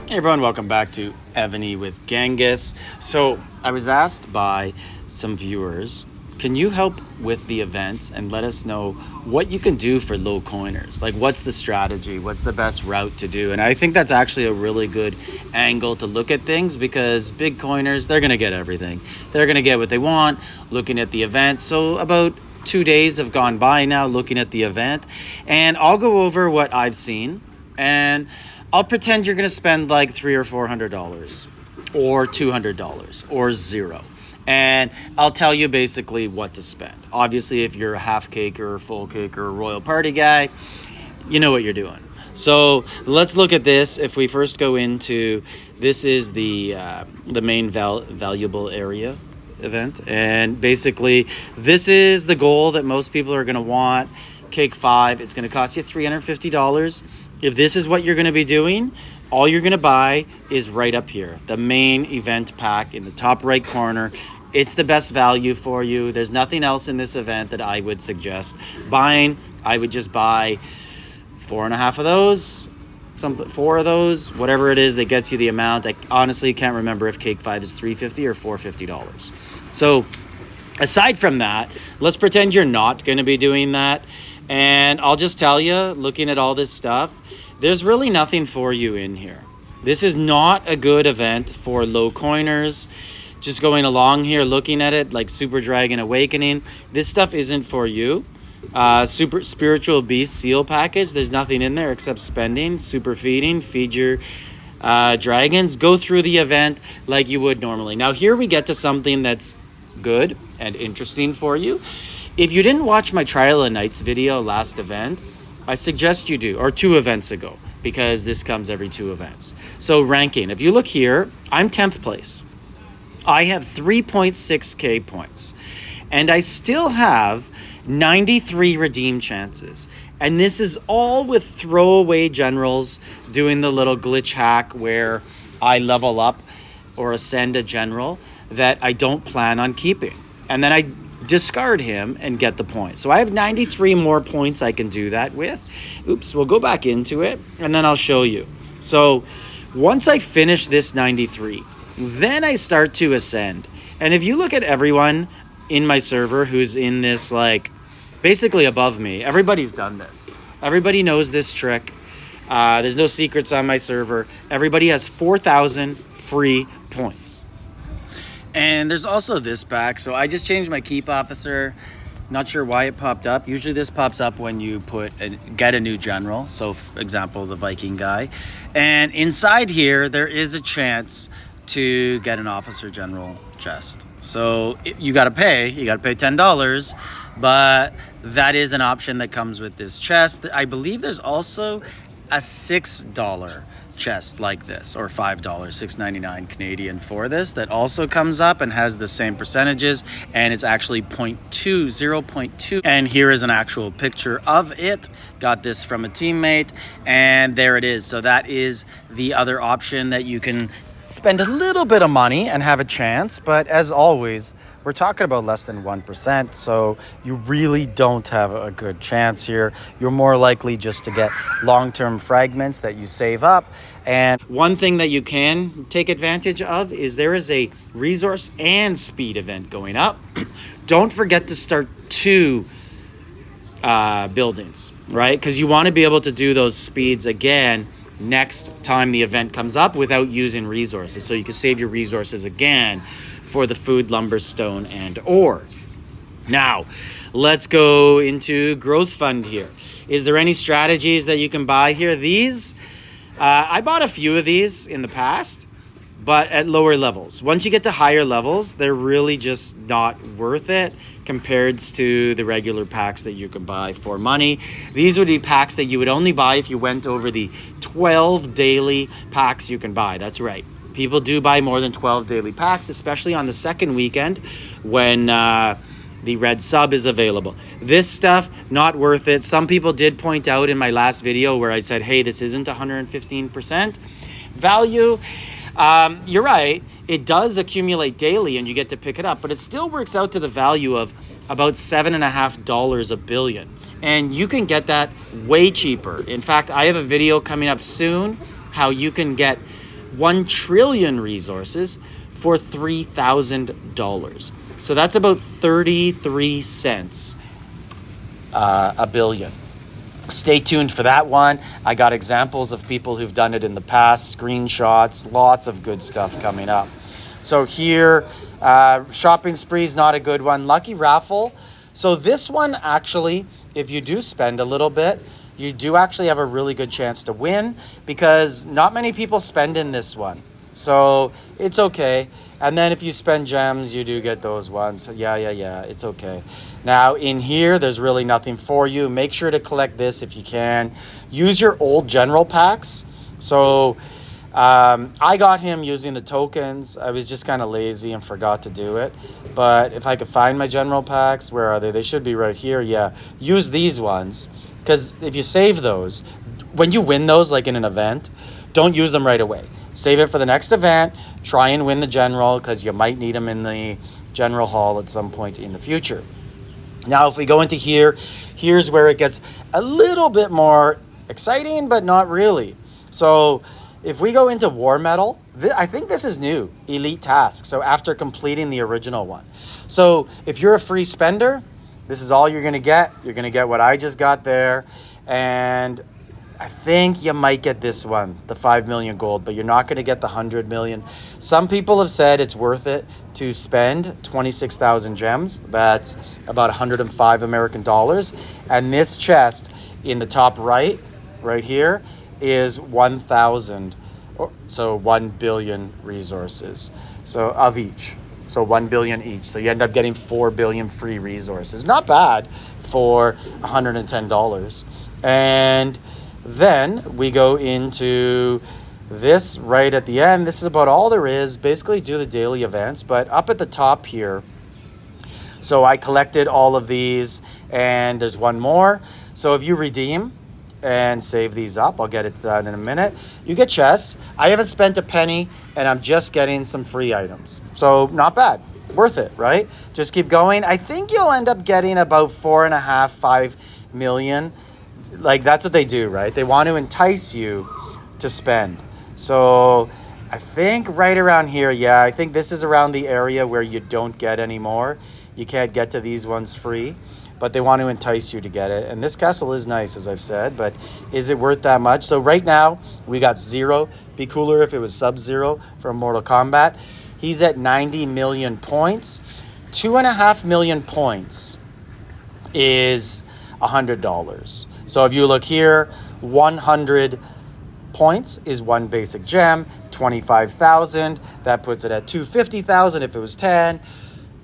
Hey everyone, welcome back to Evony with Genghis. So I was asked by some viewers, can you help with the events and let us know what you can do for low coiners? Like what's the strategy? What's the best route to do? And I think that's actually a really good angle to look at things because big coiners, they're going to get everything. They're going to get what they want looking at the event. So about 2 days have gone by now looking at the event, and I'll go over what I've seen, and I'll pretend you're going to spend like $300 or $400 or $200 or zero. And I'll tell you basically what to spend. Obviously, if you're a half cake or a full cake or a royal party guy, you know what you're doing. So let's look at this. If we first go into, this is the main valuable area event. And basically, this is the goal that most people are going to want. Cake 5, it's going to cost you $350. If this is what you're going to be doing, all you're going to buy is right up here, the main event pack in the top right corner. It's the best value for you. There's nothing else in this event that I would suggest buying. I would just buy 4.5 of those, 4 of those, whatever it is that gets you the amount. I honestly can't remember if Cake 5 is $350 or $450. So aside from that, let's pretend you're not going to be doing that. And I'll just tell you, looking at all this stuff, there's really nothing for you in here. This is not a good event for low coiners. Just going along here, looking at it like Super Dragon Awakening, this stuff isn't for you. Super Spiritual Beast Seal Package, there's nothing in there except spending. Super Feeding, feed your dragons. Go through the event like you would normally. Now here we get to something that's good and interesting for you. If you didn't watch my Trial of Nights video last event, I suggest you do, or 2 events ago, because this comes every 2 events. So ranking, if you look here, I'm 10th place. I have 3.6k points, and I still have 93 redeem chances. And this is all with throwaway generals doing the little glitch hack where I level up or ascend a general that I don't plan on keeping. And then I discard him and get the points. So I have 93 more points I can do that with. Oops, we'll go back into it and then I'll show you. So once I finish this 93, then I start to ascend. And if you look at everyone in my server who's in this, like basically above me, everybody's done this. Everybody knows this trick. There's no secrets on my server. Everybody has 4,000 free points. And there's also this pack. So I just changed my keep officer. Not sure why it popped up. Usually this pops up when you get a new general. So for example, the Viking guy. And inside here, there is a chance to get an officer general chest. So you got to pay $10, but that is an option that comes with this chest. I believe there's also a $6 chest like this, or $5, $6.99 Canadian for this, that also comes up and has the same percentages, and it's actually 0.2. And here is an actual picture of it. Got this from a teammate, and there it is. So that is the other option, that you can spend a little bit of money and have a chance, but as always, we're talking about less than 1%, so you really don't have a good chance here. You're more likely just to get long-term fragments that you save up. And one thing that you can take advantage of is there is a resource and speed event going up. Don't forget to start 2 buildings, right? Because you want to be able to do those speeds again next time the event comes up without using resources. So you can save your resources again for the food, lumber, stone, and ore. Now, let's go into growth fund here. Is there any strategies that you can buy here? These, I bought a few of these in the past, but at lower levels. Once you get to higher levels, they're really just not worth it compared to the regular packs that you can buy for money. These would be packs that you would only buy if you went over the 12 daily packs you can buy. That's right. People do buy more than 12 daily packs, especially on the second weekend when the red sub is available. This stuff, not worth it. Some people did point out in my last video where I said, hey, this isn't 115% value. You're right. It does accumulate daily and you get to pick it up, but it still works out to the value of about $7.50 a billion. And you can get that way cheaper. In fact, I have a video coming up soon how you can get 1 trillion resources for $3,000. So that's about 33 cents a billion. Stay tuned for that one. I got examples of people who've done it in the past, screenshots, lots of good stuff coming up. So here, shopping spree is not a good one. Lucky raffle. So this one actually, if you do spend a little bit, you do actually have a really good chance to win because not many people spend in this one. So it's okay. And then if you spend gems, you do get those ones. So yeah, it's okay. Now in here, there's really nothing for you. Make sure to collect this if you can. Use your old general packs. So I got him using the tokens. I was just kind of lazy and forgot to do it. But if I could find my general packs, where are they? They should be right here. Yeah, use these ones. Because if you save those, when you win those, like in an event, don't use them right away. Save it for the next event. Try and win the general because you might need them in the general hall at some point in the future. Now, if we go into here, here's where it gets a little bit more exciting, but not really. So if we go into War Medal, I think this is new, Elite Task. So after completing the original one. So if you're a free spender, this is all you're going to get. You're going to get what I just got there. And I think you might get this one, the 5 million gold, but you're not going to get the 100 million. Some people have said it's worth it to spend 26,000 gems. That's about 105 American dollars. And this chest in the top right here, is 1,000, so 1 billion resources. So of each. So 1 billion each. So you end up getting 4 billion free resources. Not bad for $110. And then we go into this right at the end. This is about all there is. Basically do the daily events, but up at the top here. So I collected all of these and there's one more. So if you redeem and save these up, I'll get it done in a minute, you get chests. I haven't spent a penny and I'm just getting some free items. So not bad, worth it, right? Just keep going. I think you'll end up getting about 4.5, 5 million. Like that's what they do, right? They want to entice you to spend. So I think right around here, yeah, I think this is around the area where you don't get any more. You can't get to these ones free, but they want to entice you to get it. And this castle is nice, as I've said, but is it worth that much? So right now we got 0. Be cooler if it was Sub-Zero from Mortal Kombat. He's at 90 million points. 2.5 million points is $100. So if you look here, 100 points is 1 basic gem, 25,000. That puts it at 250,000 if it was 10,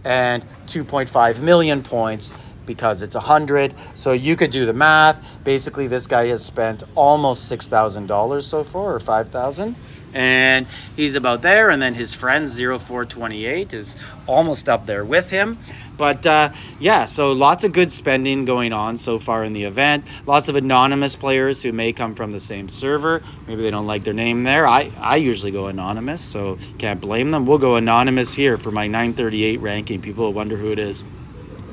and 2.5 million points because it's 100. So you could do the math. Basically, this guy has spent almost $6,000 so far, or 5,000. And he's about there. And then his friend 0428 is almost up there with him. But yeah, so lots of good spending going on so far in the event. Lots of anonymous players who may come from the same server. Maybe they don't like their name there. I usually go anonymous, so can't blame them. We'll go anonymous here for my 938 ranking. People will wonder who it is.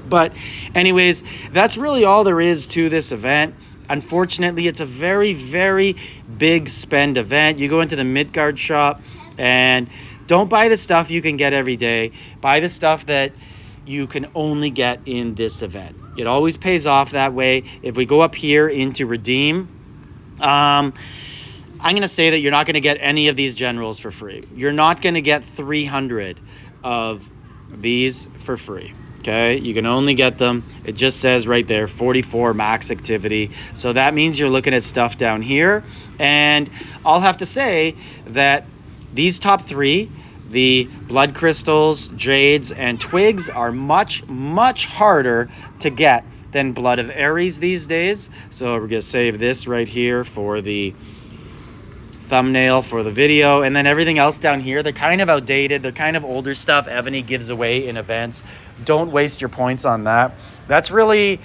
But anyways, that's really all there is to this event. Unfortunately, it's a very, very big spend event. You go into the Midgard shop and don't buy the stuff you can get every day. Buy the stuff that you can only get in this event. It always pays off that way. If we go up here into redeem, I'm going to say that you're not going to get any of these generals for free. You're not going to get 300 of these for free. Okay, you can only get them. It just says right there, 44 max activity. So that means you're looking at stuff down here. And I'll have to say that these top 3, the blood crystals, jades, and twigs, are much, much harder to get than blood of Ares these days. So we're going to save this right here for the thumbnail for the video. And then everything else down here, they're kind of outdated. They're kind of older stuff Evony gives away in events. Don't waste your points on that. That's really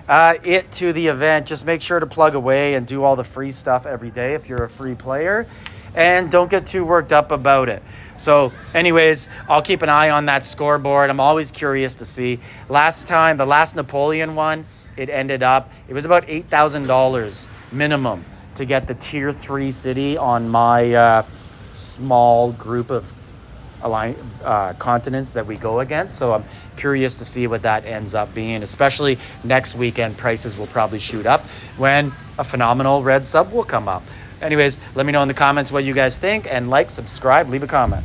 it to the event. Just make sure to plug away and do all the free stuff every day if you're a free player. And don't get too worked up about it. So anyways, I'll keep an eye on that scoreboard. I'm always curious to see. Last time, the last Napoleon one, it was about $8,000 minimum to get the tier 3 city on my small group of continents that we go against. So I'm curious to see what that ends up being, especially next weekend. Prices will probably shoot up when a phenomenal red sub will come up. Anyways, let me know in the comments what you guys think, and like, subscribe, leave a comment.